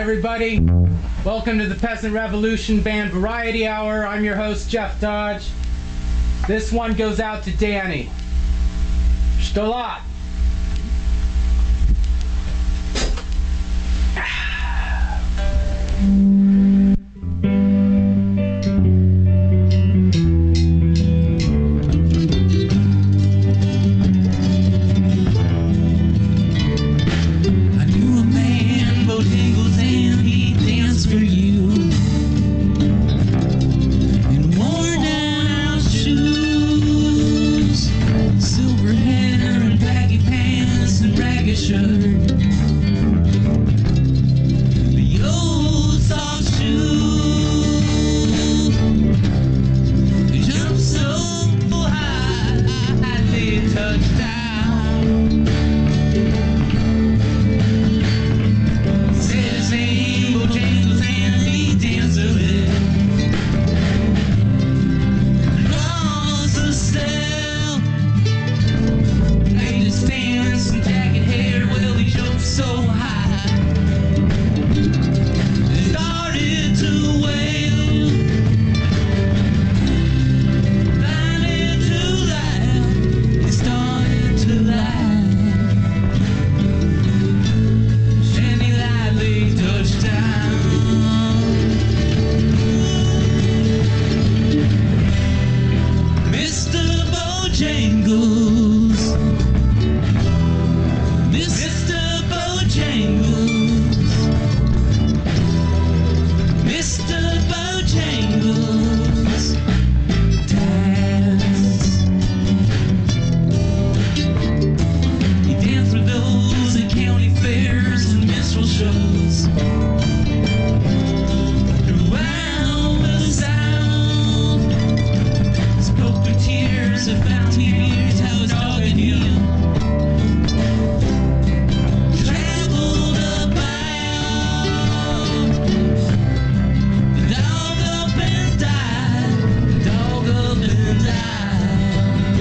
Hi everybody, welcome to the Peasant Revolution Band Variety Hour. I'm your host Jeff Dodge. This one goes out to Danny. Stolat. Bojangles and he danced for you in worn out shoes, silver hair and baggy pants and ragged shirt. The old soft shoe, he jumped so high they touched down. Bojangles and he danced away across the cell. Made his pants and jacket hair, well he jumped so high he started to wail, started to laugh, he started to laugh. Mr. Bojangles, Mr. Bojangles, Mr. Bojangles, dance. He danced with those at county fairs and minstrel shows. Throughout the South, spoke through tears of fountain years, how his dog and him traveled about. The dog up and died, the dog up and died.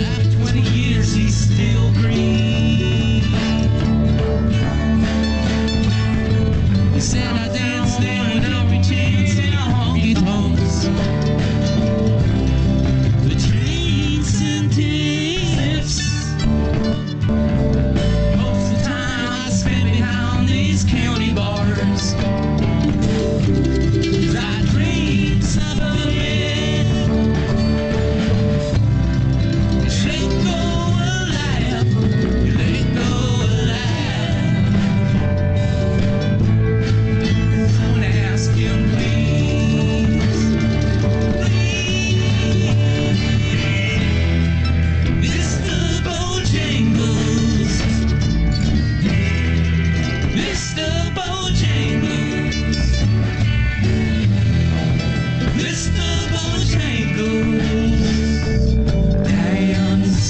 After 20 years he's still green. He said I danced there with every chance in honky tonks. The drinks and tips. Most of the time I spent behind these county bars. 'Cause I drink some of it. Let go a laugh, let go a laugh. Don't ask him, please, please. Mr. Bojangles, Mr. Bojangles, Mr. Bojangles, dance.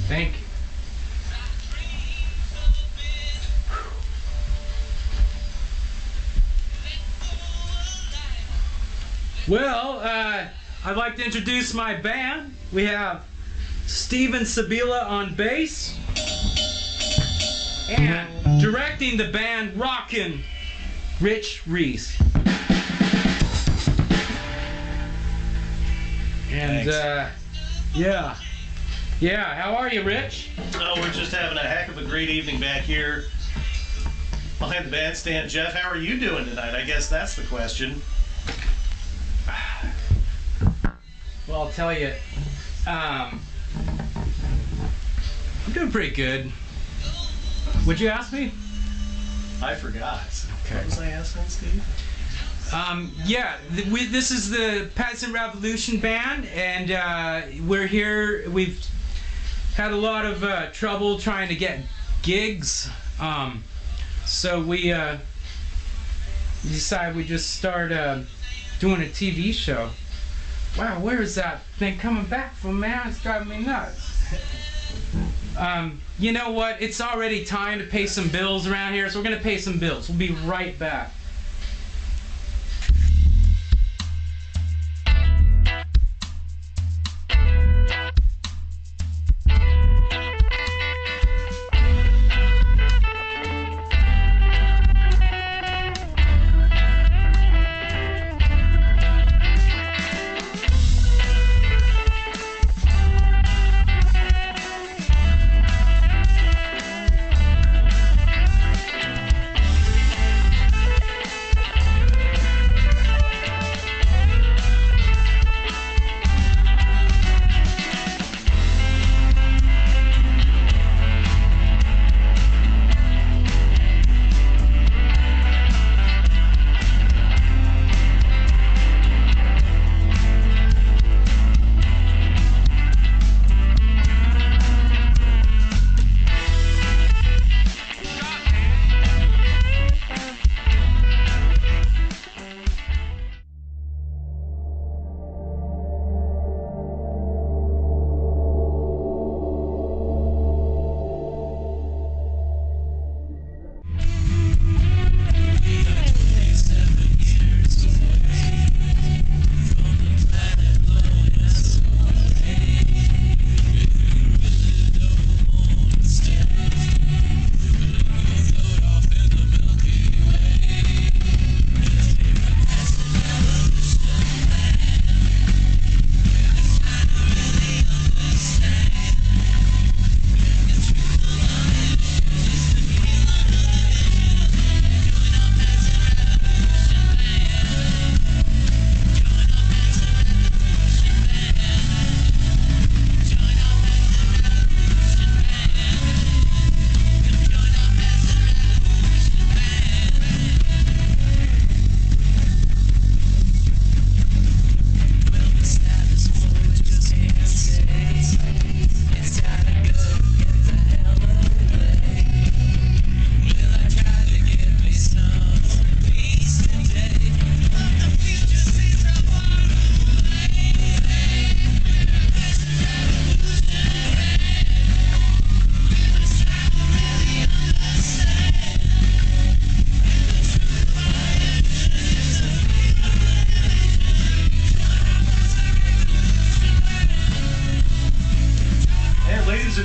Thank you. Well, I'd like to introduce my band. We have Steven Cebula on bass and directing the band, rockin', Rich Reece. And yeah, how are you, Rich? Oh, we're just having a heck of a great evening back here behind the bandstand. Jeff, how are you doing tonight? I guess that's the question. Well, I'll tell you, I'm doing pretty good. Would you ask me? I forgot. Okay. What was I asking, Steve? Yeah, this is the Peasant Revolution Band, and we're here. We've had a lot of trouble trying to get gigs, so we decided we just start doing a TV show. Wow, where is that thing coming back from, man? It's driving me nuts. You know what? It's already time to pay some bills around here, so we're gonna pay some bills. We'll be right back.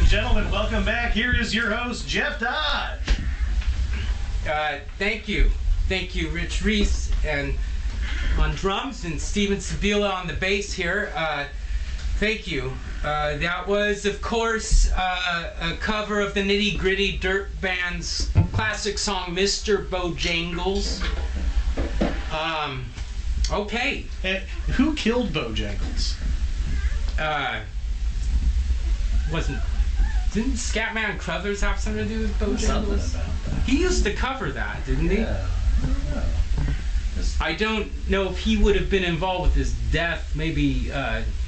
Gentlemen, welcome back. Here is your host, Jeff Dodge. Thank you, Rich Reece, and on drums, and Steven Cebula on the bass here. Thank you. That was, of course, a cover of the Nitty Gritty Dirt Band's classic song, Mr. Bojangles. Okay. And who killed Bojangles? Didn't Scatman Crothers have something to do with Bojangles? Something about that. He used to cover that, didn't he? Yeah. I don't know if he would have been involved with his death. Maybe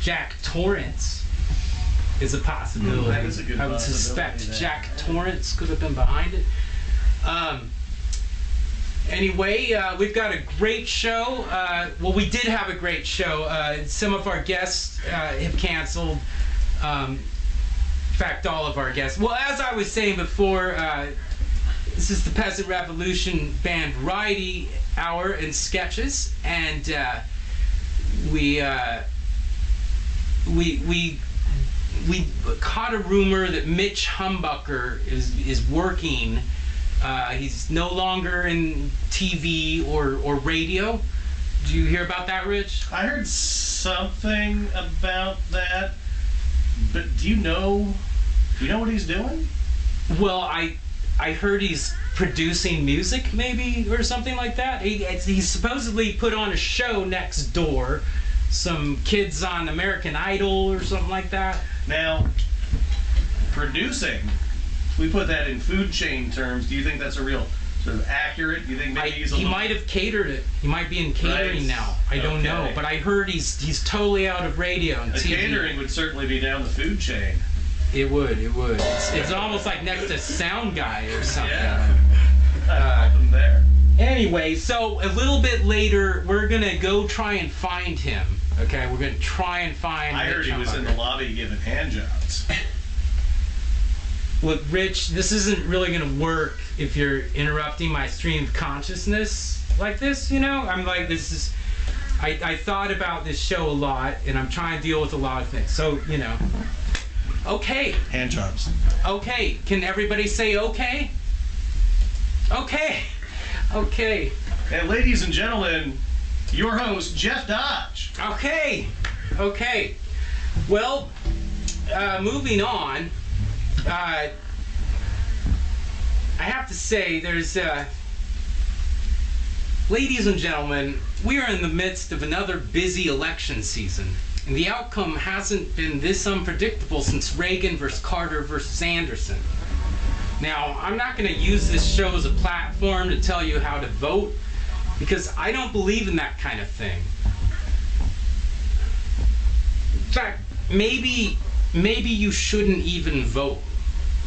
Jack Torrance is a possibility. That is a good I would suspect possibility, Jack Torrance could have been behind it. Anyway, we've got a great show. Well, we did have a great show. Some of our guests have canceled. In fact, all of our guests. Well, as I was saying before, this is the Peasant Revolution Band Variety Hour and Sketches, and we caught a rumor that Mitch Humbucker is working. He's no longer in TV or radio. Did you hear about that, Rich? I heard something about that, but do you know what he's doing? Well, I heard he's producing music, maybe, or something like that. He supposedly put on a show next door, some kids on American Idol or something like that. Now, producing, if we put that in food chain terms, do you think that's a real sort of accurate? Do you think maybe he might have catered it. He might be in catering Right. now. I don't know, but I heard he's totally out of radio and TV. Catering would certainly be down the food chain. It would. It's almost like next to sound guy or something. Yeah. Nothing there. Anyway, so a little bit later, we're gonna go try and find him. Okay, we're gonna try and find. I heard he was in the lobby giving hand jobs. Look, Rich, this isn't really gonna work if you're interrupting my stream of consciousness like this, you know? I'm like, this is... I thought about this show a lot, and I'm trying to deal with a lot of things. So, you know. Okay. Hand jobs. Okay. Can everybody say okay? Okay. Okay. And ladies and gentlemen, your host, Jeff Dodge. Okay. Okay. Well, moving on. I have to say, there's... Ladies and gentlemen, we are in the midst of another busy election season, and the outcome hasn't been this unpredictable since Reagan versus Carter versus Anderson. Now, I'm not going to use this show as a platform to tell you how to vote, because I don't believe in that kind of thing. In fact, maybe you shouldn't even vote,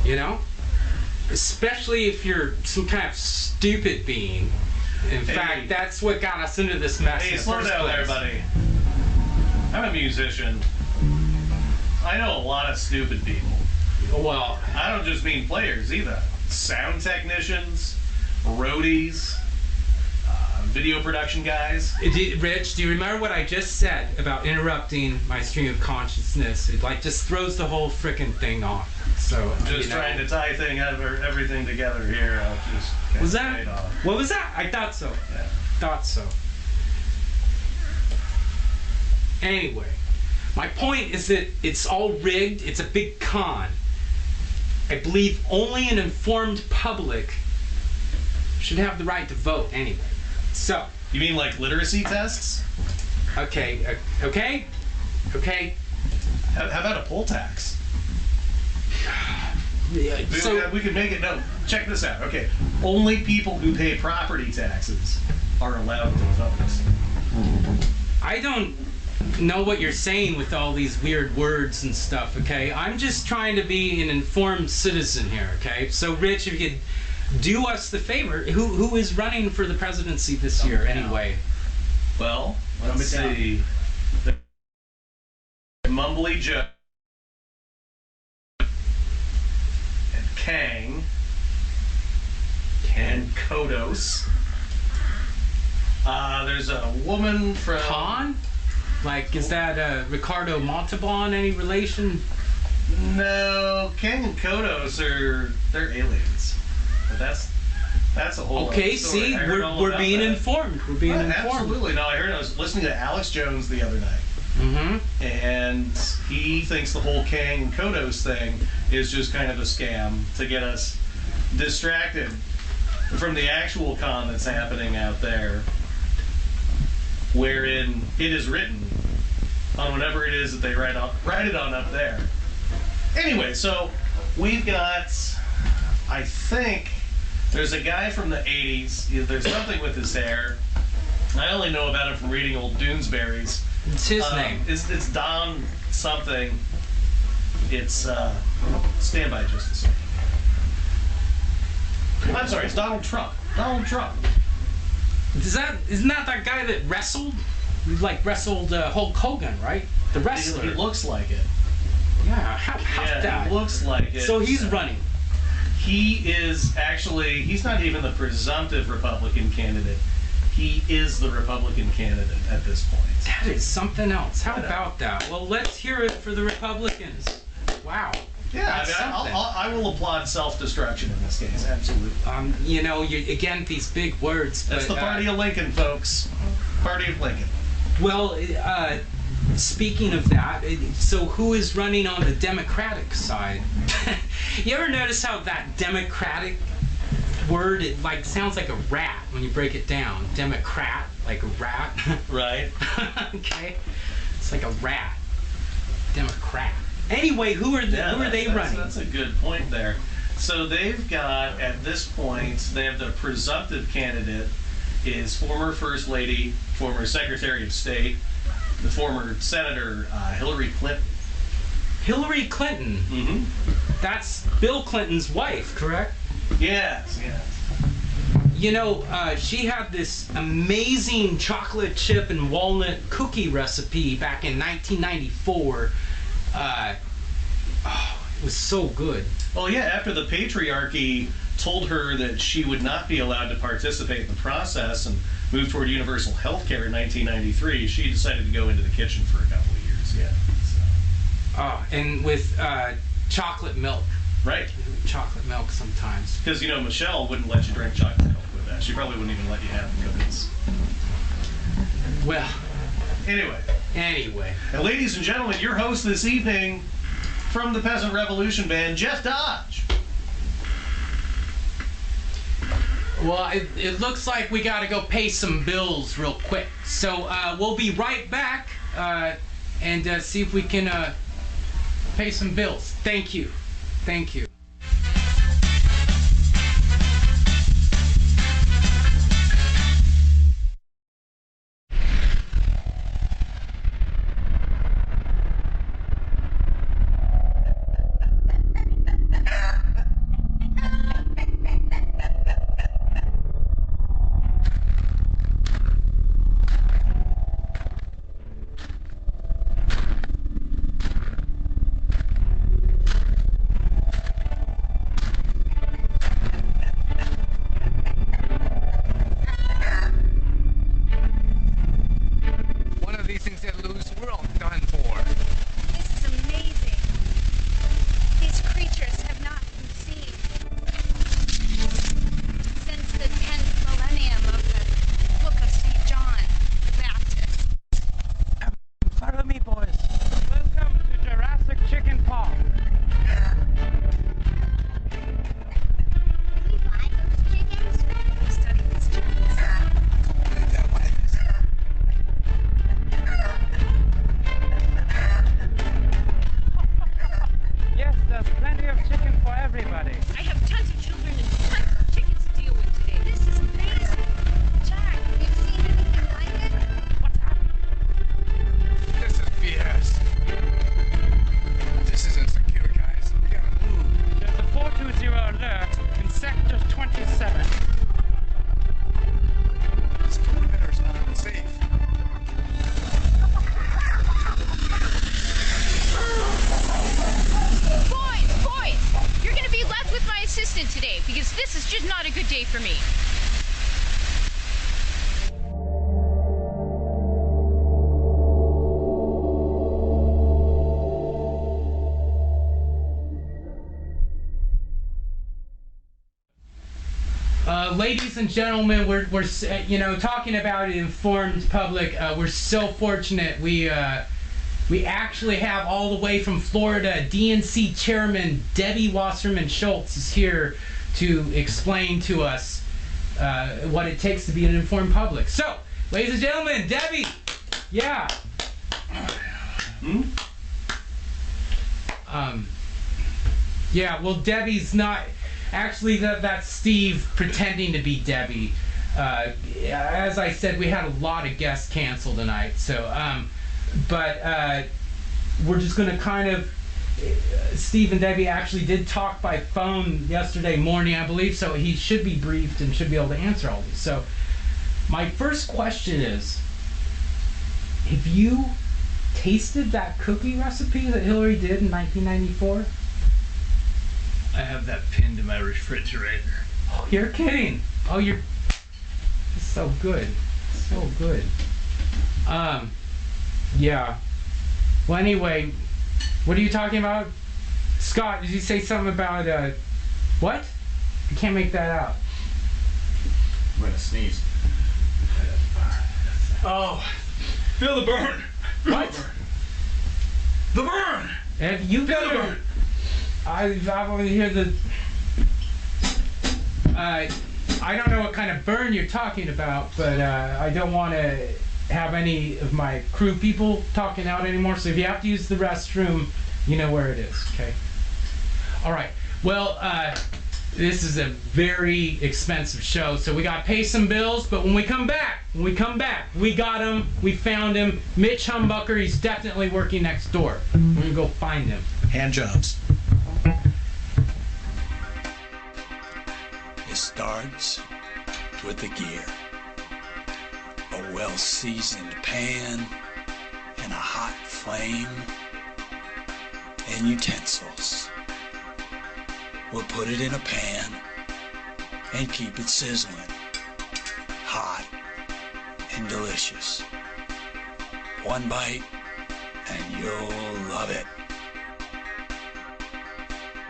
you know? Especially if you're some kind of stupid being. In fact, that's what got us into this mess. Hey, in the slow first down place. there, buddy. I'm a musician. I know a lot of stupid people. Well, I don't just mean players either. Sound technicians, roadies, video production guys. Rich, do you remember what I just said about interrupting my stream of consciousness? It like just throws the whole frickin' thing off. So Just trying to tie everything together here. I'll just Was that? fade off. What was that? I thought so. Yeah. Thought so. Anyway, my point is that it's all rigged. It's a big con. I believe only an informed public should have the right to vote anyway. So, You mean like literacy tests? okay. How How about a poll tax? So, We could make it, no, check this out. Okay, only people who pay property taxes are allowed to vote. I don't know what you're saying with all these weird words and stuff, okay? I'm just trying to be an informed citizen here, okay? So, Rich, if you could do us the favor, who is running for the presidency this year anyway? Well, let's see. Mumbly Joe and Kang and Kodos. There's a woman from Khan? Like, is that Ricardo Montalban, any relation? No, Kang and Kodos they're aliens. But that's a whole Okay, other story. see, I heard all we're about being that. informed. We're being informed. Absolutely. No, I was listening to Alex Jones the other night. Mm-hmm. And he thinks the whole Kang and Kodos thing is just kind of a scam to get us distracted from the actual con that's happening out there, wherein it is written on whatever it is that they write it on up there. Anyway, so we've got, I think, there's a guy from the 80s. There's something with his hair. I only know about him from reading old Doonesbury's. It's his name. It's Don something. It's stand by just a second. I'm sorry, it's Donald Trump. Donald Trump. Isn't that guy that wrestled? Like wrestled Hulk Hogan, right? The wrestler. He looks like it. Yeah, how Yeah, that? he looks like it. So he's running. He is actually, he's not even the presumptive Republican candidate. He is the Republican candidate at this point. That is something else. How I know. about that? Well, let's hear it for the Republicans. Wow. Yeah, That's I mean, something. I will applaud self-destruction in this case, absolutely. You know, again, these big words. That's but, the party of Lincoln, folks. Party of Lincoln. Well, speaking of that, so who is running on the Democratic side? You ever notice how that Democratic word, it like sounds like a rat when you break it down? Democrat, like a rat. Right. Okay, it's like a rat. Democrat. Anyway, who are they running? That's a good point there. So they've got, at this point, they have the presumptive candidate is former First Lady, former Secretary of State, the former Senator Hillary Clinton. Hillary Clinton. Mm-hmm. That's Bill Clinton's wife, correct? Yes, yes. You know, she had this amazing chocolate chip and walnut cookie recipe back in 1994. was so good. Well, yeah, after the patriarchy told her that she would not be allowed to participate in the process and moved toward universal health care in 1993, she decided to go into the kitchen for a couple of years, yeah. So. Oh, and with chocolate milk. Right. Chocolate milk sometimes. Because, you know, Michelle wouldn't let you drink chocolate milk with that. She probably wouldn't even let you have the cookies. Well. Anyway. And ladies and gentlemen, your host this evening from the Peasant Revolution Band, Jeff Dodge. Well, it looks like we got to go pay some bills real quick. So we'll be right back and see if we can pay some bills. Thank you. Thank you. Ladies and gentlemen, we're you know, talking about an informed public. We're so fortunate. We actually have all the way from Florida, DNC Chairman Debbie Wasserman Schultz is here to explain to us what it takes to be an informed public. So, ladies and gentlemen, Debbie, yeah. Yeah, well, Debbie's not. Actually, that's Steve pretending to be Debbie. As I said, we had a lot of guests cancel tonight, so but we're just going to kind of. Steve and Debbie actually did talk by phone yesterday morning, I believe, so he should be briefed and should be able to answer all these. So, my first question is: have you tasted that cookie recipe that Hillary did in 1994? I have that pinned to my refrigerator. Oh, you're kidding. Oh, you're so good. So good. Yeah. Well, anyway, what are you talking about? Scott, did you say something about, what? I can't make that out. I'm gonna sneeze. Oh, feel the burn. What? The burn. Have you Feel the burn. I've only heard the. I don't know what kind of burn you're talking about, but I don't want to have any of my crew people talking out anymore. So if you have to use the restroom, you know where it is. Okay. All right. Well, this is a very expensive show, so we got to pay some bills. But when we come back, we got him. We found him. Mitch Humbucker. He's definitely working next door. We're gonna go find him. Hand jobs. It starts with the gear. A well-seasoned pan and a hot flame and utensils. We'll put it in a pan and keep it sizzling, hot and delicious. One bite and you'll love it.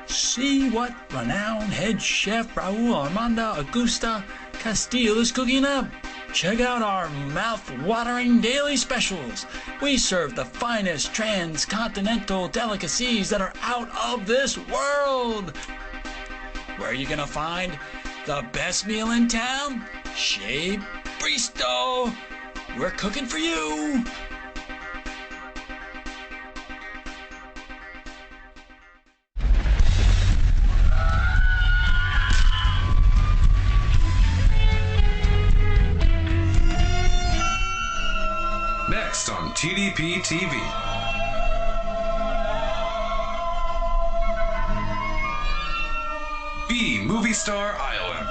See what renowned head chef Raul Armando Augusta Castile is cooking up. Check out our mouth-watering daily specials. We serve the finest transcontinental delicacies that are out of this world. Where are you gonna find the best meal in town? Chez Bristo. We're cooking for you. Next on TDP TV. B Movie Star Island.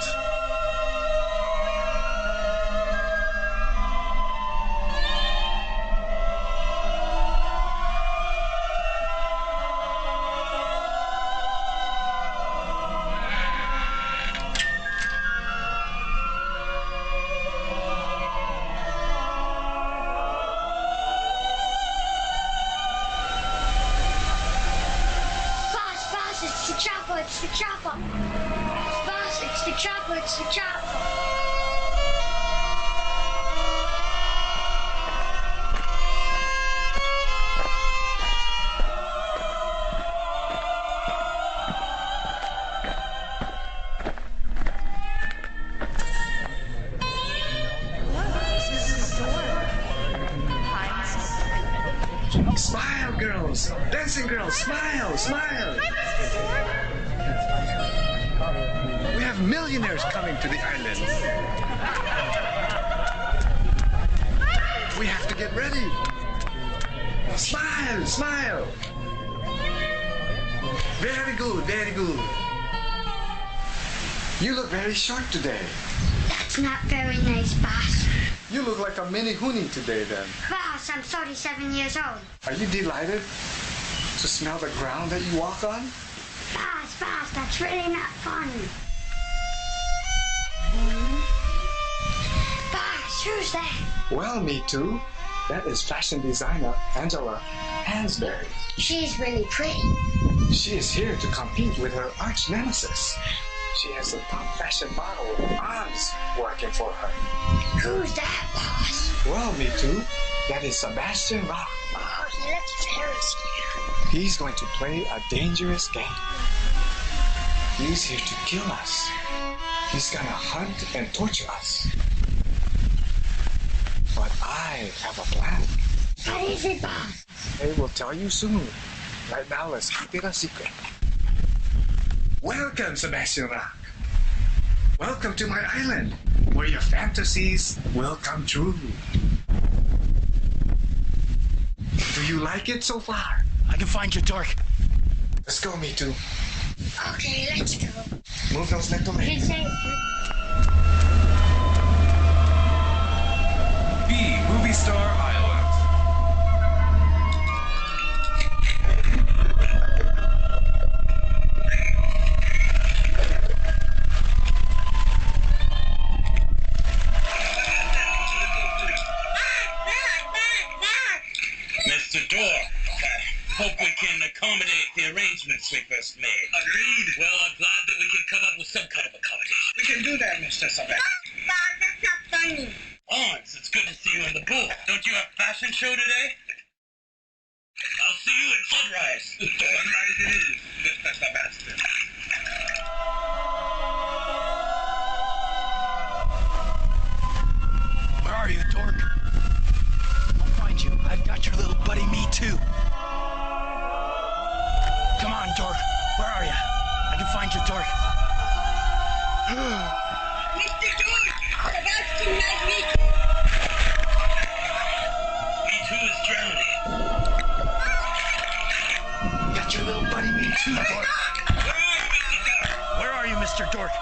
It's the chocolate, it's the chocolate. Boss, it's the chocolate, it's the chocolate. Smile, girls! Dancing girls, smile, smile! We have millionaires coming to the island. We have to get ready. Smile, smile! Very good, very good. You look very short today. That's not very nice, boss. You look like a mini hoonie today then. Boss, I'm 37 years old. Are you delighted to smell the ground that you walk on? Boss, that's really not fun. Boss, who's that? Well, me too. That is fashion designer Angela Hansberry. She's really pretty. She is here to compete with her arch nemesis. She has a top fashion model, Oz, working for her. Who's that, boss? Well, me too. That is Sebastian Rock. Oh, he looks very scared. He's going to play a dangerous game. He's here to kill us. He's gonna hunt and torture us. But I have a plan. What is it, boss? I will tell you soon. Right now, let's keep it a secret. Welcome, Sebastian Rock. Welcome to my island, where your fantasies will come true. Do you like it so far? I can find you, Dork. Let's go, me too. Okay, let's go. Move those little legs. B Movie Star Island. Mr. Dork, I hope we can accommodate the arrangements we first made. Agreed. Well, I'm glad that we can come up with some kind of accommodation. We can do that, Mr. Sebastian. Boss, that's not funny. Hans, it's good to see you in the booth. Don't you have a fashion show today? I'll see you at sunrise. Sunrise it is, Mr. Sebastian. Where are you, Dork? I'll find you. I've got your little buddy, me too. Come on, Dork. Where are you? I can find you, Dork. Mr. Dork, Sebastian has me too. Me too is drowning. Got your little buddy, me too, Dork. Where are you, Mr. Dork?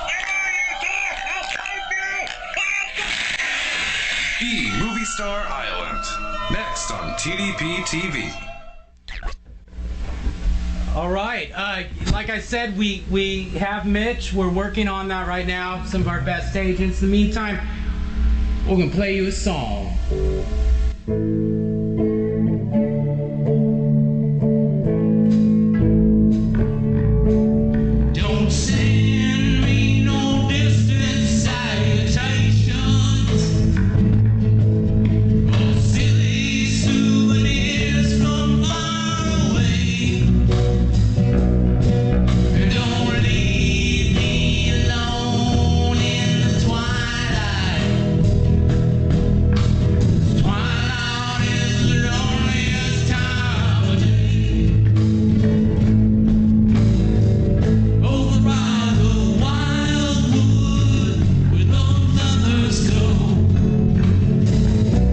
Where are you, Mr. Dork? B Movie Star Island. Next on TDP TV. All right. Like I said, we have Mitch. We're working on that right now. Some of our best agents. In the meantime, we're gonna play you a song. Don't send me no distant salutations or silly souvenirs from far away. And don't leave me alone in the twilight. Twilight is the loneliest time of day. Over by the wildwood where those others go.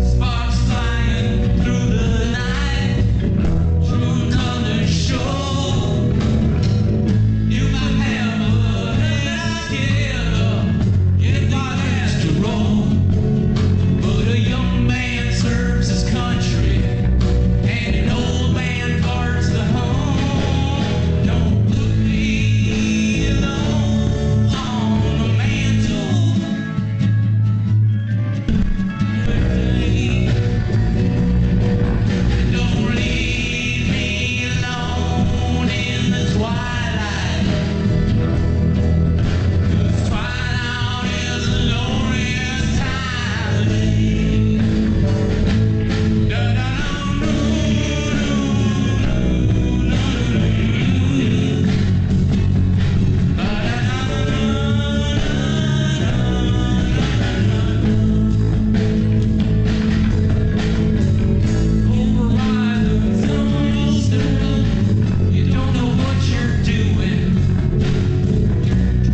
Sparks flying through the night, true colors show. You might have a head idea, get my ass to roll. But a young man serves his country, and an old man guards the home. Don't put me alone on the mantle. Don't leave me alone in the twilight. 'Cause twilight is the loneliest time of day. Over by the tunnel, you don't know what you're doing,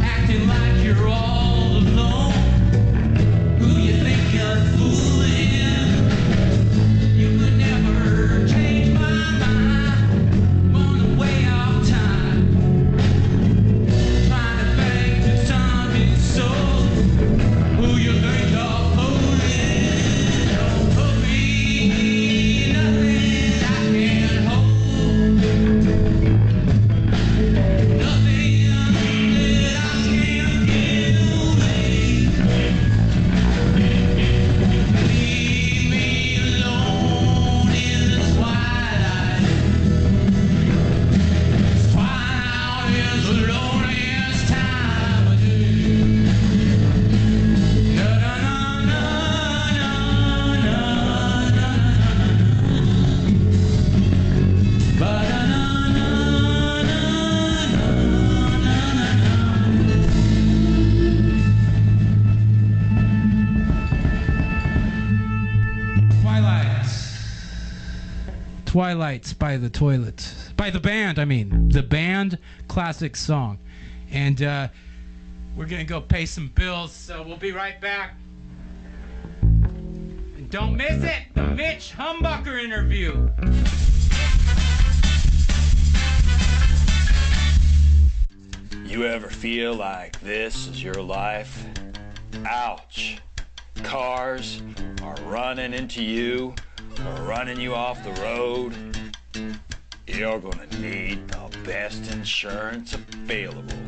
acting like you're all alone. Who you think you're fooling? You could never change my mind, run away all time, trying to bang to time his soul. Who you think you're fooling? Don't put me nothing I can't hold, nothing that I can't give away. Leave me alone in the twilight. Twilight is the loneliest time of day. Na na na na na na na. Ba na na na na na na. Twilight's by the Toilet. By the band, I mean. The band, classic song. And we're gonna go pay some bills, so we'll be right back. And don't miss it, the Mitch Humbucker interview. You ever feel like this is your life? Ouch. Cars are running into you or running you off the road. You're gonna need the best insurance available.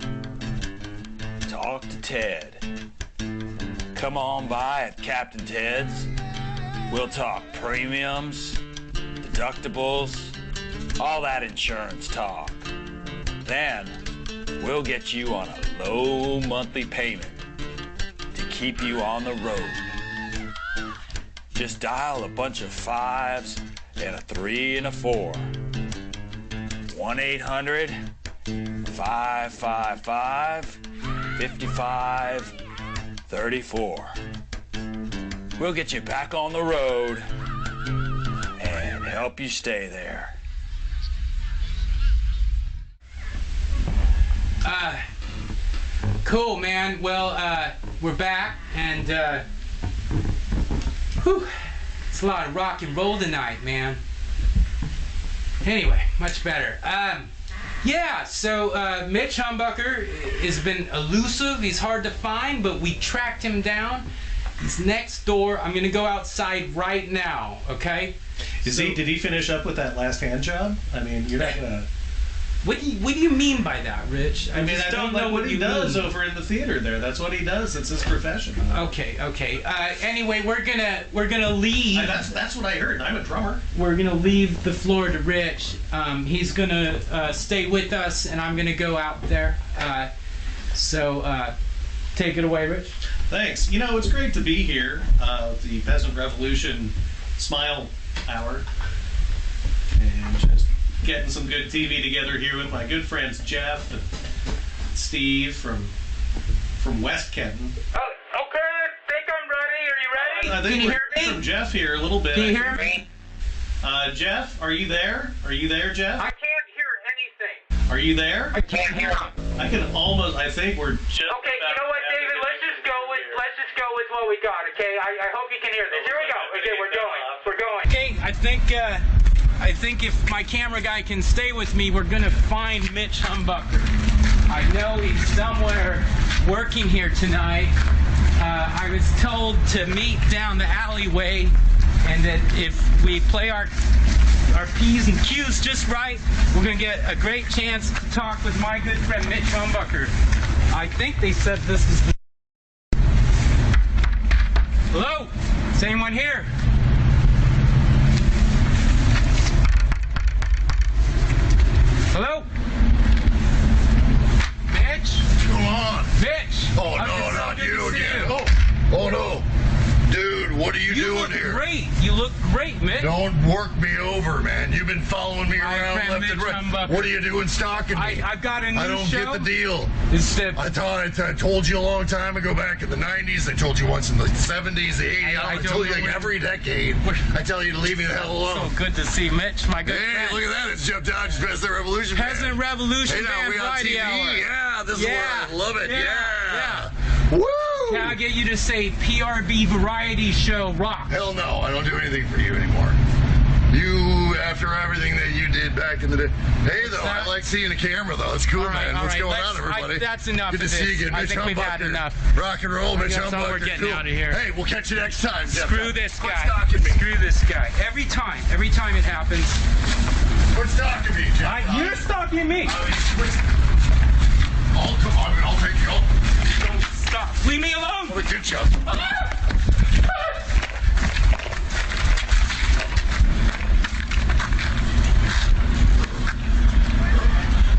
Talk to Ted. Come on by at Captain Ted's. We'll talk premiums, deductibles, all that insurance talk. Then we'll get you on a low monthly payment to keep you on the road. Just dial a bunch of 5s and a 3 and a 4. 1-800-555-5534. We'll get you back on the road and help you stay there. Cool, man. Well, we're back, and it's a lot of rock and roll tonight, man. Anyway, much better. Yeah, so Mitch Humbucker has been elusive. He's hard to find, but we tracked him down. He's next door. I'm gonna go outside right now, okay? Did he finish up with that last hand job? I mean, you're not gonna. What do you mean by that, Rich? I mean, I don't know what he does over in the theater there. That's what he does. It's his profession. Okay. Anyway, we're gonna leave. That's what I heard. I'm a drummer. We're gonna leave the floor to Rich. He's gonna stay with us, and I'm gonna go out there. So take it away, Rich. Thanks. You know, it's great to be here. The Peasant Revolution Smile Hour, and just getting some good TV together here with my good friends Jeff and Steve from West Kenton. Oh, okay. I think I'm ready. Are you ready? I think Can you hear me? From Jeff here a little bit. Can you hear me? Jeff, are you there? Are you there, Jeff? I can't hear anything. Are you there? I can't hear. I can almost. I think we're just. Okay, you know what, David? Let's just go with what we got. Okay, I hope you can hear this. Here we go. Okay, we're going. Okay, I think if my camera guy can stay with me, we're gonna find Mitch Humbucker. I know he's somewhere working here tonight. I was told to meet down the alleyway, and that if we play our P's and Q's just right, we're gonna get a great chance to talk with my good friend Mitch Humbucker. I think they said this is the... Hello? Is anyone here? Hello? Mitch? Come on. Mitch! Oh, no, not you again. Oh, no. Dude, what are you doing here? Great. You look great, Mitch. Don't work me over, man. You've been following me around left and right. What are you doing stalking me? I've got a new show. I don't get the deal. I told you a long time ago back in the 90s. I told you once in the 70s, the 80s. I told you like every decade. I tell you to leave me the hell alone. So good to see Mitch, my good friend. Hey, look at that. It's Jeff Dodge's Peasant Revolution Band. Peasant Revolution Band we on Friday TV. Hour. Yeah, this is what I love it. Yeah. Woo! Can I get you to say PRB Variety Show rock? Hell no, I don't do anything for you anymore. You, after everything that you did back in the day. Hey, though, I like seeing the camera, though. It's cool, man. What's going on, everybody? That's enough. Good to see you again. I Mitch think we've Humbucker. had enough. Rock and roll, Mitch Humbucker. We're getting cool. out of here. Hey, we'll catch you next time. Screw this guy. Quit stalking me. Screw this guy. Every time it happens. Quit stalking me, Jeff. You're stalking me. I'll take you. Don't stop. Leave me alone. Well, good job.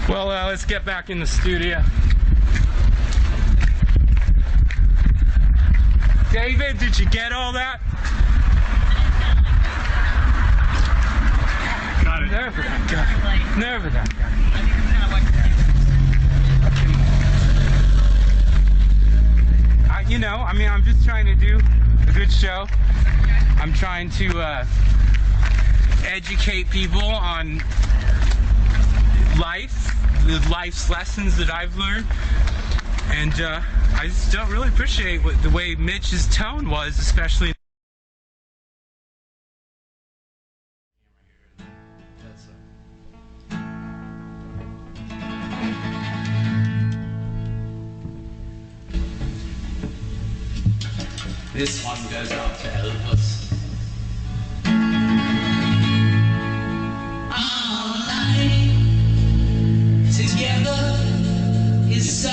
Well, let's get back in the studio. David, did you get all that? Got it. Never that guy. Never that guy. I'm just trying to do a good show. I'm trying to educate people on life, the life's lessons that I've learned, and I just don't really appreciate the way Mitch's tone was, especially. This one goes out to Elvis. Our life together is so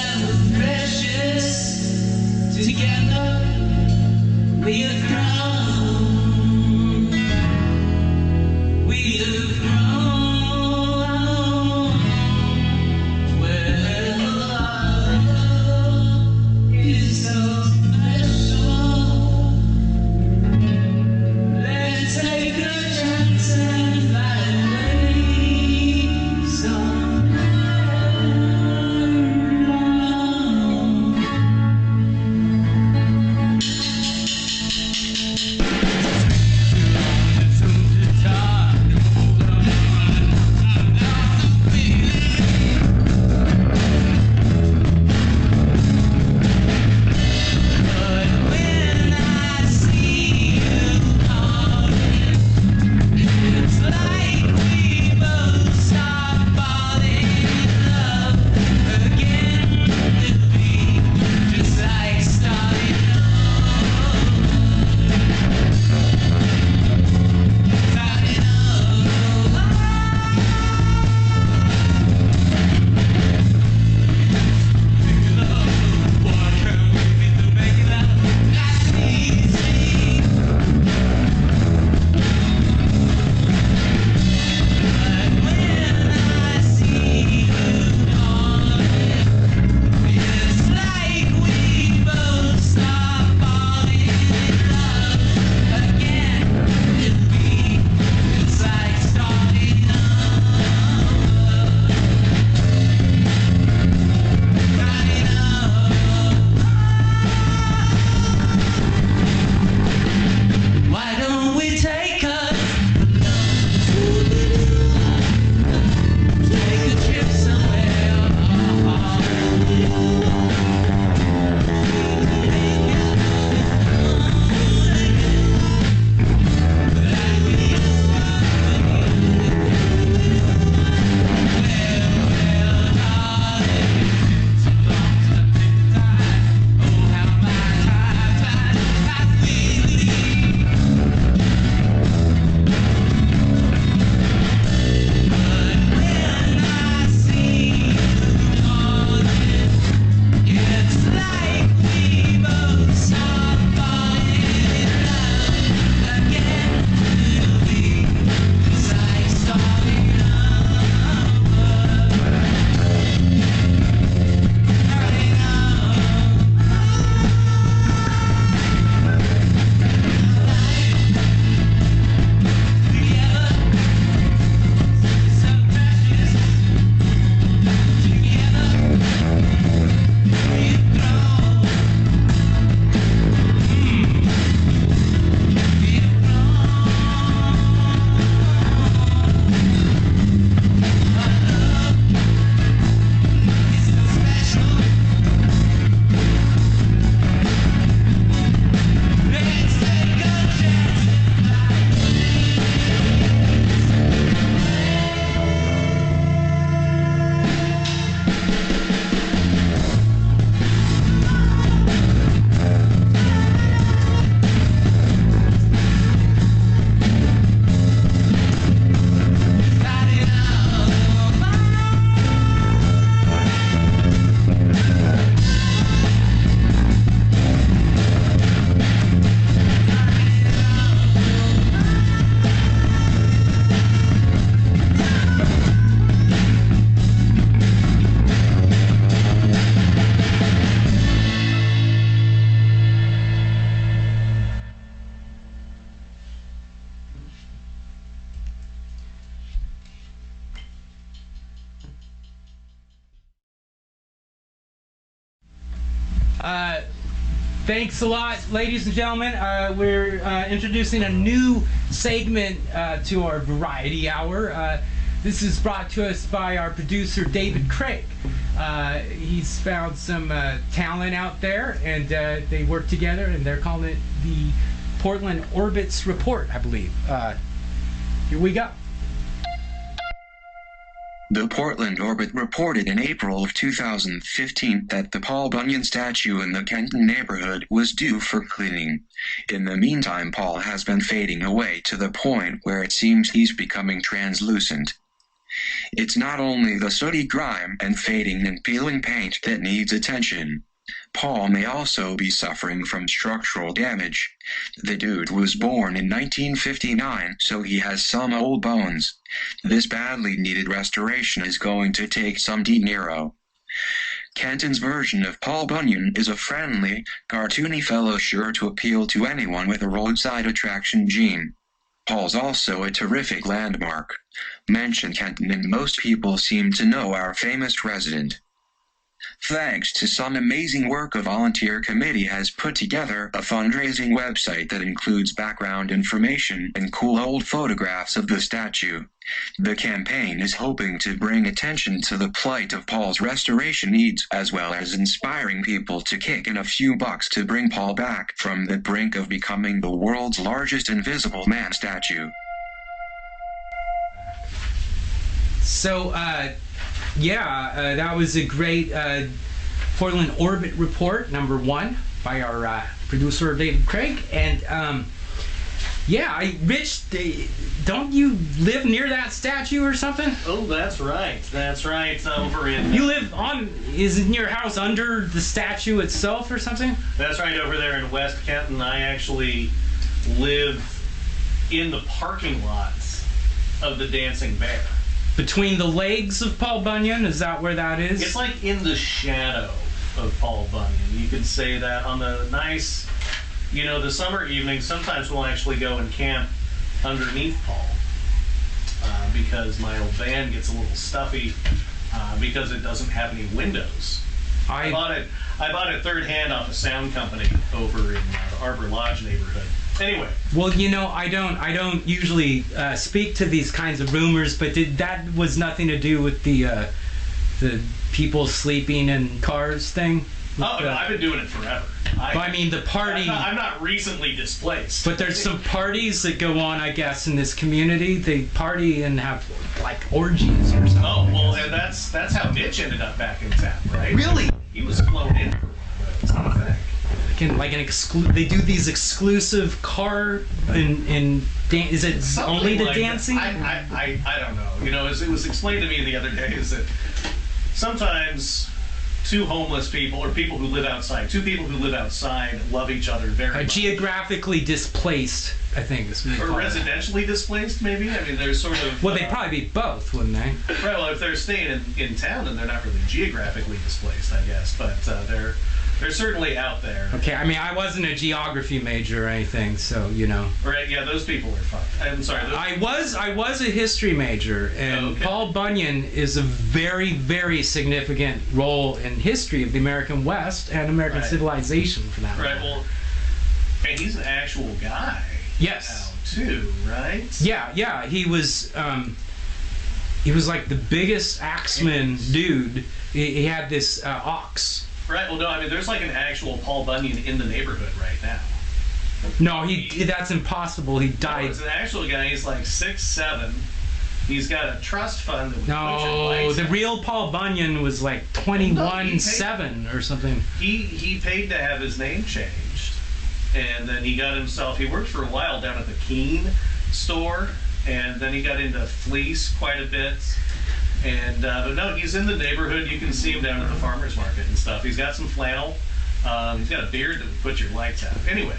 precious. Together we have grown. We have grown. Well, our love is so special. Thanks a lot, ladies and gentlemen. We're introducing a new segment to our Variety Hour. This is brought to us by our producer, David Craig. He's found some talent out there, and they work together, and they're calling it the Portland Orbits Report, I believe. Here we go. The Portland Orbit reported in April of 2015 that the Paul Bunyan statue in the Kenton neighborhood was due for cleaning. In the meantime, Paul has been fading away to the point where it seems he's becoming translucent. It's not only the sooty grime and fading and peeling paint that needs attention. Paul may also be suffering from structural damage. The dude was born in 1959, so he has some old bones. This badly needed restoration is going to take some De Niro. Kenton's version of Paul Bunyan is a friendly, cartoony fellow sure to appeal to anyone with a roadside attraction gene. Paul's also a terrific landmark. Mention Kenton and most people seem to know our famous resident. Thanks to some amazing work, a volunteer committee has put together a fundraising website that includes background information and cool old photographs of the statue. The campaign is hoping to bring attention to the plight of Paul's restoration needs, as well as inspiring people to kick in a few bucks to bring Paul back from the brink of becoming the world's largest invisible man statue. So, that was a great Portland Orbit Report, number 1, by our producer, David Craig. And, Rich, don't you live near that statue or something? Oh, that's right. That's right. Over in... You live isn't your house under the statue itself or something? That's right, over there in West Kenton. I actually live in the parking lots of the Dancing Bear. Between the legs of Paul Bunyan? Is that where that is? It's like in the shadow of Paul Bunyan. You could say that on the nice, the summer evenings, sometimes we'll actually go and camp underneath Paul because my old van gets a little stuffy because it doesn't have any windows. I bought it third hand off a sound company over in the Arbor Lodge neighborhood. Anyway. Well, I don't usually speak to these kinds of rumors, but that was nothing to do with the people sleeping in cars thing? I've been doing it forever. The party... I'm not recently displaced. But there's some parties that go on, I guess, in this community. They party and have, orgies or something. Oh, well, and that's how Mitch ended up back in town, right? Really? He was flown in for one of those, they do these exclusive car and is it something only the dancing? I don't know. It was explained to me the other day is that sometimes two homeless people or people who live outside, love each other very much. Geographically displaced, I think is what or residentially displaced, maybe. They're sort of. Well, they'd probably be both, wouldn't they? Right. Well, if they're staying in town, then they're not really geographically displaced, I guess. But they're certainly out there. Okay, I wasn't a geography major or anything, so Right, yeah, those people are fucked. I'm sorry. I was a history major, and Paul Bunyan is a very, very significant role in history of the American West and American civilization, for that matter. Right. Well, and he's an actual guy. Yes. Now, too, right? Yeah. He was like the biggest axeman dude. He had this ox. Right, well, no, there's like an actual Paul Bunyan in the neighborhood right now. No, that's impossible. He died. No, it's an actual guy. He's like 6'7". He's got a trust fund that would put your lights the out. real Paul Bunyan was like 21.7 or something. He paid to have his name changed. And then he worked for a while down at the Keene store, and then he got into fleece quite a bit. And but no, he's in the neighborhood. You can see him down at the farmer's market and stuff. He's got some flannel. He's got a beard that would put your lights out. Anyway.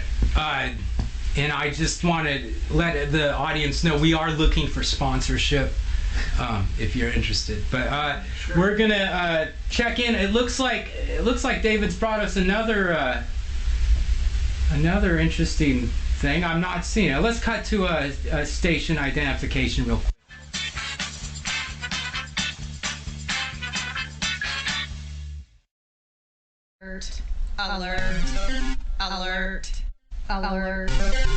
And I just want to let the audience know we are looking for sponsorship if you're interested. But sure. We're gonna check in. It looks like David's brought us another interesting thing. I'm not seeing it. Let's cut to a station identification real quick. Alert. Alert. Alert.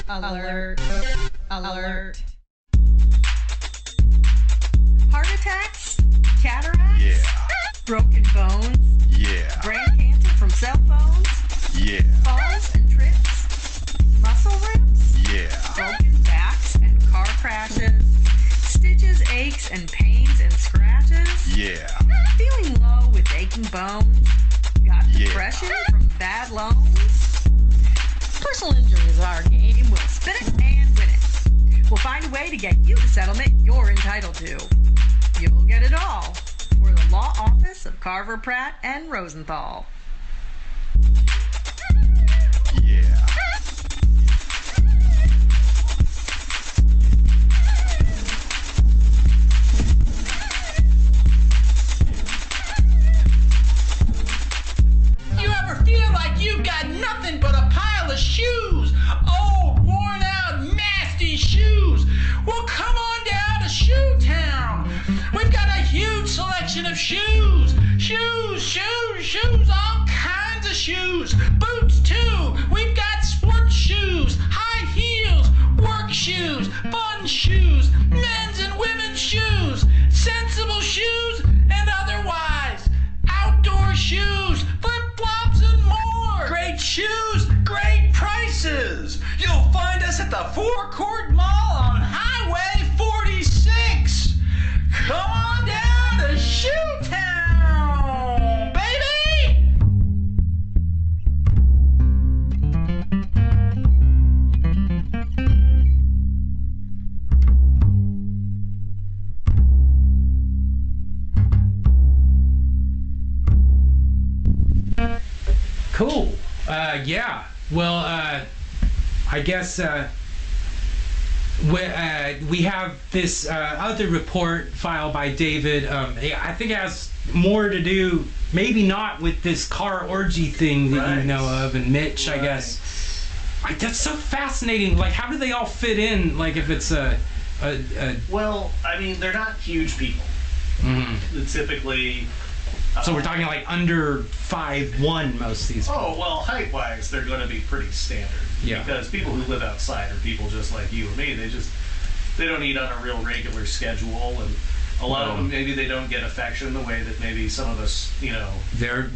Alert. Alert. Heart attacks? Cataracts? Yeah. Broken bones? Yeah. Brain cancer from cell phones? Yeah. Falls and trips? Muscle rips? Yeah. Broken backs and car crashes? Stitches, aches, and pains and scratches? Yeah. Feeling low with aching bones? Got depression from bad loans? Personal injuries are our game. We'll spin it and win it. We'll find a way to get you the settlement you're entitled to. You'll get it all. We're the law office of Carver, Pratt, and Rosenthal. Yeah. You ever feel like you've got nothing but a pile of shoes? Old, worn out, nasty shoes. Well, come on down to Shoe Town. We've got a huge selection of shoes. Shoes, all kinds of shoes. Boots, too. We've got sports shoes, high heels, work shoes, fun shoes, men's and women's shoes, sensible shoes, and otherwise. Outdoor shoes, flip-flops, and more. Great shoes, great prices. You'll find us at the Forecourt Mall on Highway 46. Come on down to Shoe Town, baby! Cool. Yeah. Well, I guess we have this other report filed by David. I think it has more to do, maybe not with this car orgy thing that you know of, and Mitch, I guess. That's so fascinating. Like, how do they all fit in? Like, if it's a Well, I mean, they're not huge people. Mm-hmm. Typically. So we're talking like under 5'1", most of these people. Oh, well, height-wise, they're going to be pretty standard. Yeah. Because people who live outside are people just like you or me. They don't eat on a real regular schedule, and a lot of them, maybe they don't get affection the way that maybe some of us, you know. They're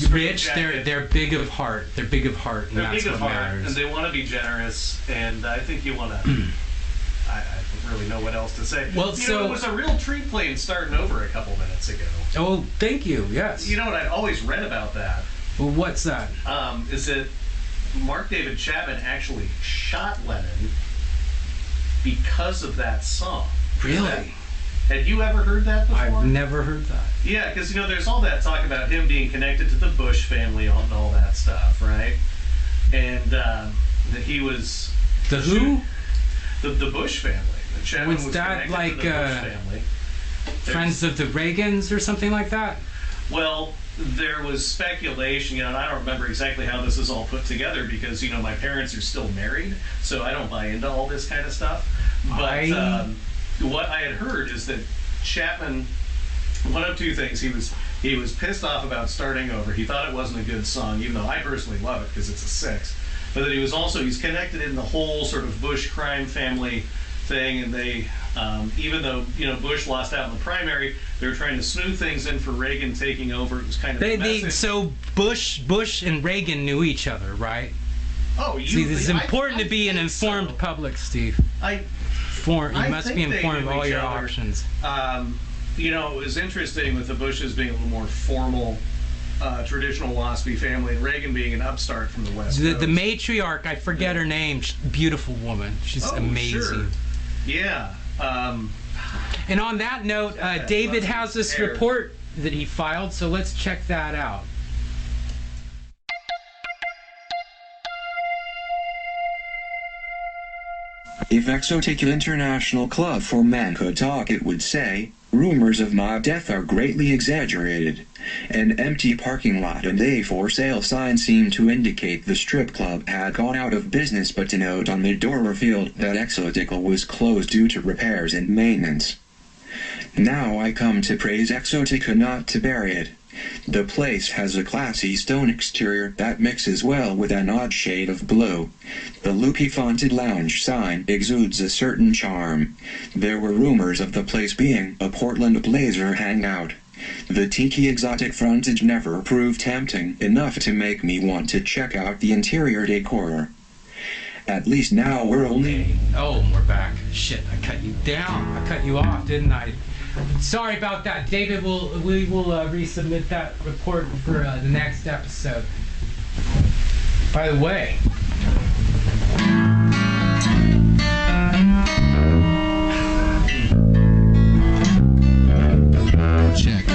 rich. They're big of heart. They're big of heart, and that's what matters. And they want to be generous, and I think you want to. I don't really know what else to say. Well, you know, it was a real treat playing Starting Over a couple minutes ago. Oh, thank you. Yes. You know what I'd always read about that? Well, what's that? Is that Mark David Chapman actually shot Lennon because of that song. Really? Had you ever heard that before? I've never heard that. Yeah, because, you know, there's all that talk about him being connected to the Bush family and all that stuff, right? And that he was... The who? The Bush family. Chapman was that like to the Bush family. Friends of the Reagans or something like that? Well, there was speculation, you know, and I don't remember exactly how this is all put together because, you know, my parents are still married, so I don't buy into all this kind of stuff. But what I had heard is that Chapman, one of two things, he was pissed off about Starting Over. He thought it wasn't a good song, even though I personally love it because it's a 6. But that he's connected in the whole sort of Bush crime family thing, and they, even though, you know, Bush lost out in the primary, they were trying to smooth things in for Reagan taking over. It was kind of so Bush and Reagan knew each other, right? Oh, see, it's important to be an informed public, Steve. You must be informed of all your options. You know, it was interesting with the Bushes being a little more formal, traditional WASPy family, and Reagan being an upstart from the West Coast. The matriarch, I forget her name, beautiful woman. She's amazing. Sure. Yeah. And on that note, David has this report that he filed, so let's check that out. If Exotic International Club for Men could talk, it would say, rumors of my death are greatly exaggerated. An empty parking lot and a for sale sign seemed to indicate the strip club had gone out of business, but a note on the door revealed that Exotica was closed due to repairs and maintenance. Now I come to praise Exotica, not to bury it. The place has a classy stone exterior that mixes well with an odd shade of blue. The loopy-fonted lounge sign exudes a certain charm. There were rumors of the place being a Portland Blazer hangout. The tiki exotic frontage never proved tempting enough to make me want to check out the interior decor. At least now we're only... Oh, we're back. Shit, I cut you down. I cut you off, didn't I? Sorry about that. David, we will resubmit that report for the next episode. By the way... Check.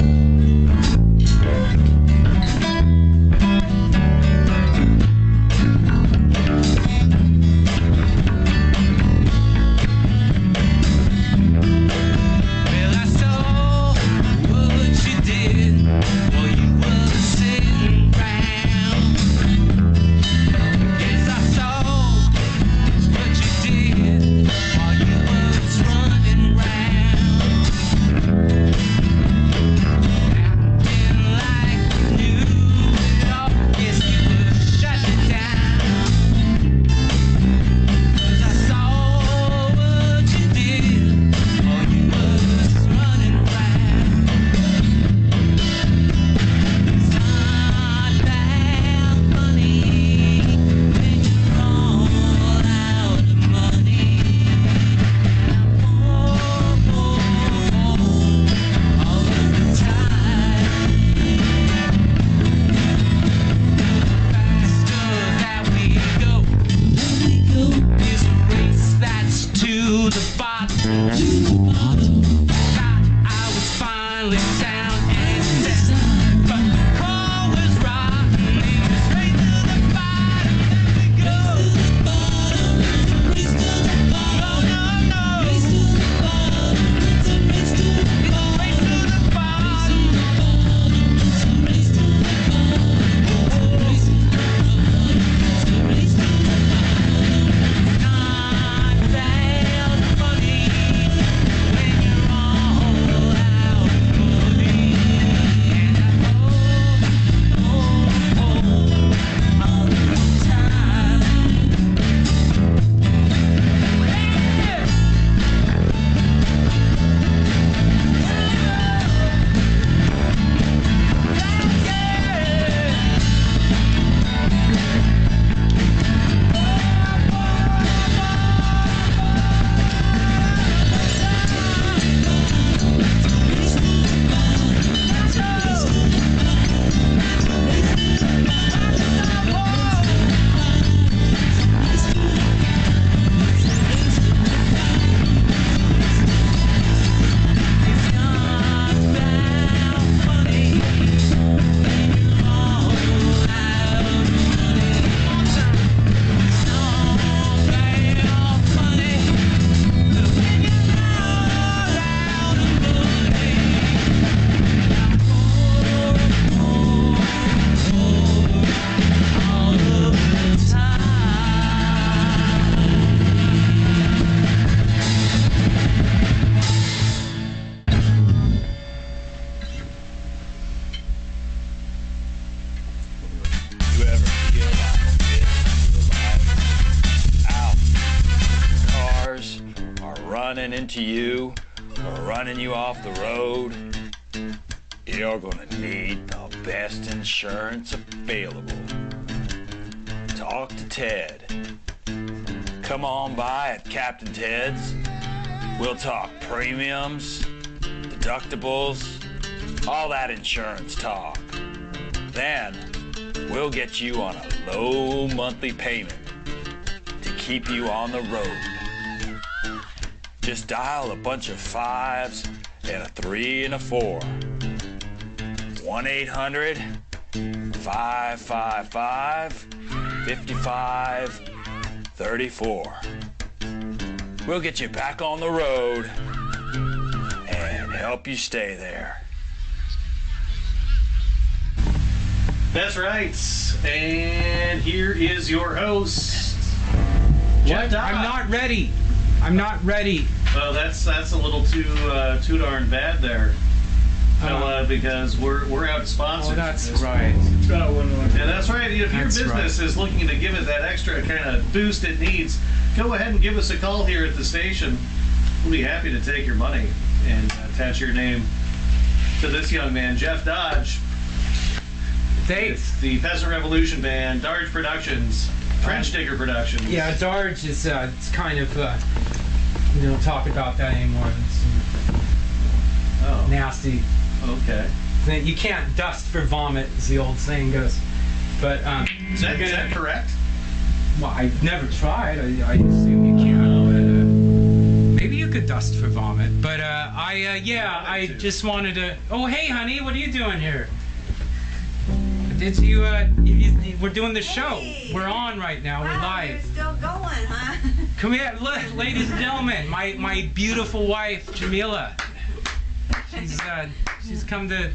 Into you or running you off the road, you're gonna need the best insurance available. Talk to Ted. Come on by at Captain Ted's. We'll talk premiums, deductibles, all that insurance talk. Then we'll get you on a low monthly payment to keep you on the road. Just dial a bunch of 5s and a 3 and a 4. 1-800-555-5534. We'll get you back on the road and help you stay there. That's right. And here is your host. What? I'm not ready. I'm not ready. Well, that's a little too darn bad there. Because we're out of sponsors. Oh, that's right. And that's right. If your That's business is looking to give it that extra kind of boost it needs, go ahead and give us a call here at the station. We'll be happy to take your money and attach your name to this young man, Jeff Dodge. It's the Peasant Revolution Band, Darge Productions, Trench Digger Productions. Yeah, Darge is it's kind of we don't talk about that anymore. It's nasty. Okay. You can't dust for vomit, as the old saying goes. But is that correct? Well, I've never tried. I assume you can. Maybe you could dust for vomit. But I just wanted to. Oh, hey, honey, what are you doing here? Did you? We're doing the show. We're on right now. We're live. You're still going, huh? Come here, look, ladies and gentlemen. My beautiful wife, Cebula. She's come to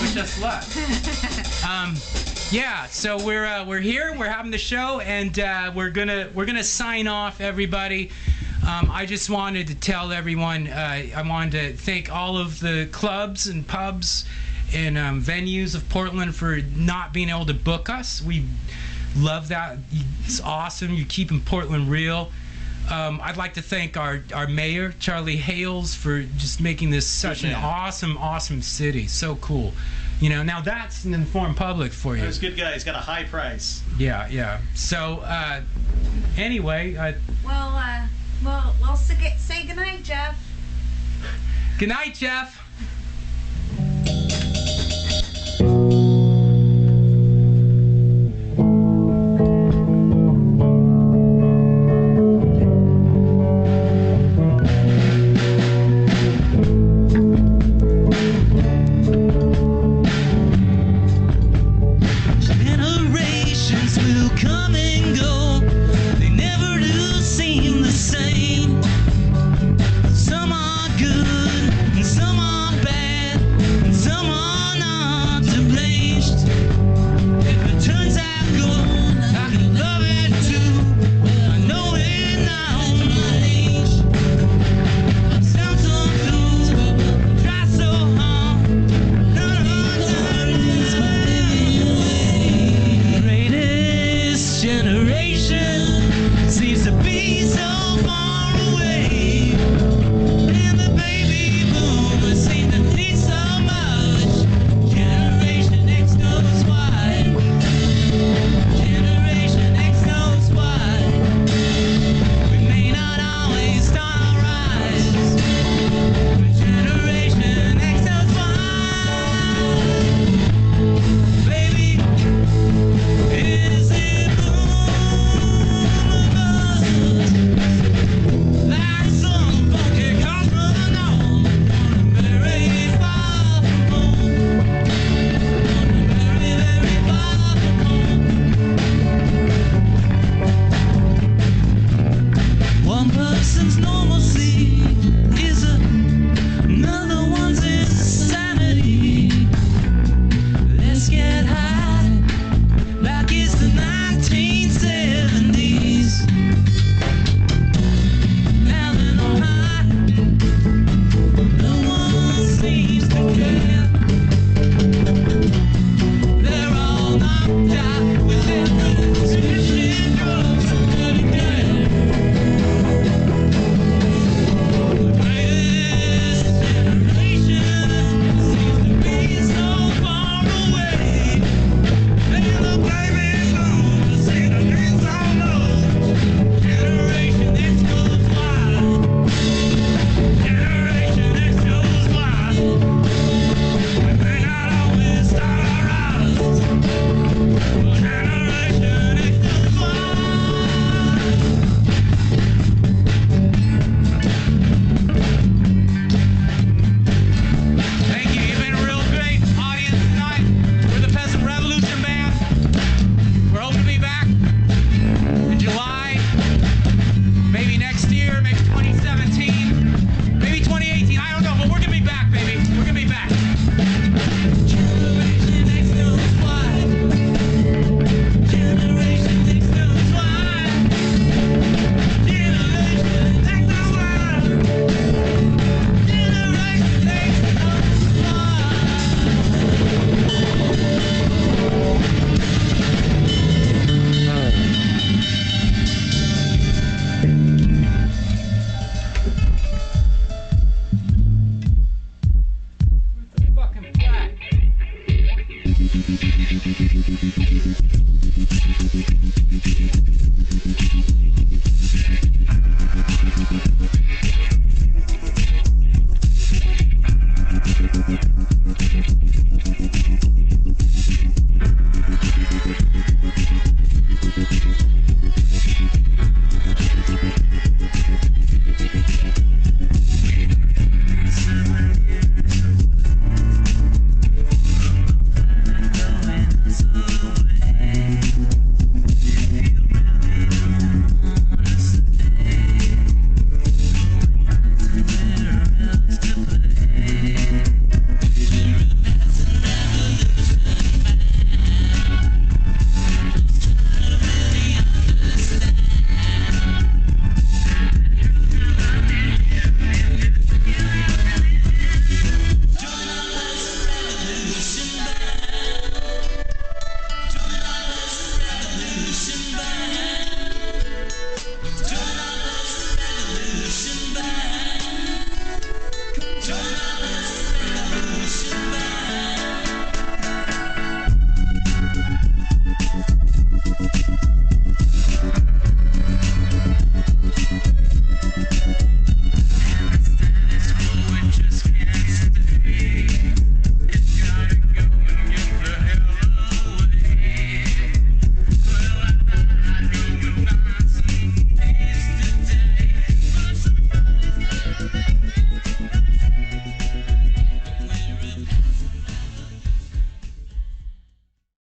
wish us luck. Yeah, so we're here. We're having the show, and we're gonna sign off, everybody. I just wanted to tell everyone. I wanted to thank all of the clubs and pubs and venues of Portland for not being able to book us. We love that. It's awesome. You're keeping Portland real. I'd like to thank our mayor, Charlie Hales, for just making this such an awesome city. So cool. You know, now that's an informed public for you. He's a good guy. He's got a high price. Yeah. So, anyway. We'll say goodnight, Jeff. Good night, Jeff. Some are good and some are